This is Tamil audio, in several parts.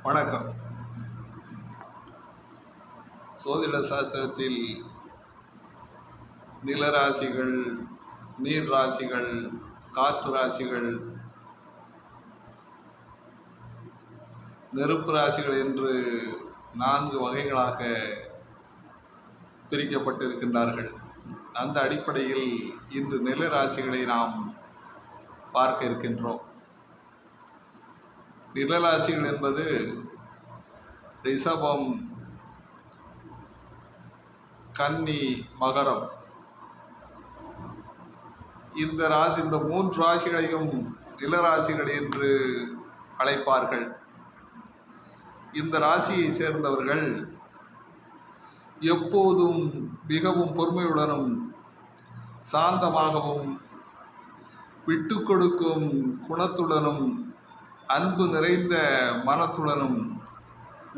வணக்கம். சோதிட சாஸ்திரத்தில் நிலராசிகள், நீர் ராசிகள், காற்று ராசிகள், நெருப்பு ராசிகள் என்று 4 வகைகளாக பிரிக்கப்பட்டிருக்கின்றார்கள். அந்த அடிப்படையில் இன்று நில ராசிகளை நாம் பார்க்க இருக்கின்றோம். நிலராசிகள் என்பது ரிஷபம், கன்னி, மகரம். இந்த 3 ராசிகளையும் நிலராசிகள் என்று அழைப்பார்கள். இந்த ராசியை சேர்ந்தவர்கள் எப்போதும் மிகவும் பொறுமையுடனும் சாந்தமாகவும் விட்டு கொடுக்கும் குணத்துடனும் அன்பு நிறைந்த மனத்துடனும்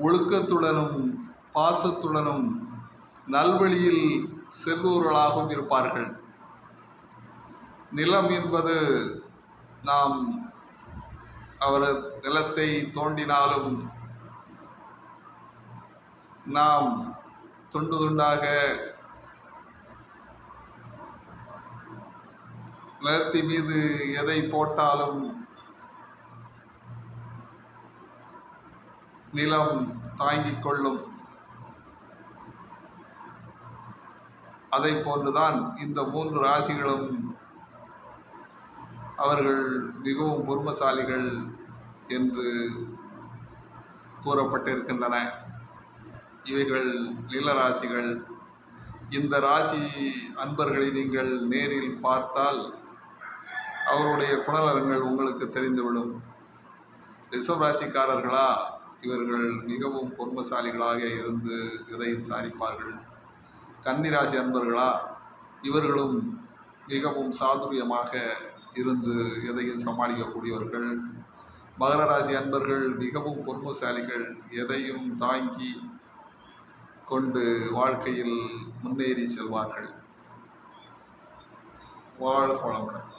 ஒழுக்கத்துடனும் பாசத்துடனும் நல்வழியில் செல்பவர்களாகவும் இருப்பார்கள். நிலம் என்பது நாம் அவர் நிலத்தை தோண்டினாலும் நாம் துண்டு துண்டாக நிலத்தின் மீது எதை போட்டாலும் நிலம் தாங்கிக் கொள்ளும். அதை போன்றுதான் இந்த 3 ராசிகளும் அவர்கள் மிகவும் பொறுமைசாலிகள் என்று கூறப்பட்டிருக்கின்றன. இவைகள் நிலராசிகள். இந்த ராசி அன்பர்களை நீங்கள் நேரில் பார்த்தால் அவருடைய குணநலங்கள் உங்களுக்கு தெரிந்துவிடும். ரிஷப ராசிக்காரர்களா, இவர்கள் மிகவும் பொறுமைசாலிகளாக இருந்து எதையும் சாதிப்பார்கள். கன்னிராசி அன்பர்களா, இவர்களும் மிகவும் சாதுரியமாக இருந்து எதையும் சமாளிக்கக்கூடியவர்கள். மகர ராசி அன்பர்கள் மிகவும் பொறுமைசாலிகள், எதையும் தாங்கி கொண்டு வாழ்க்கையில் முன்னேறி செல்வார்கள். வாழ்க வளமுடன்.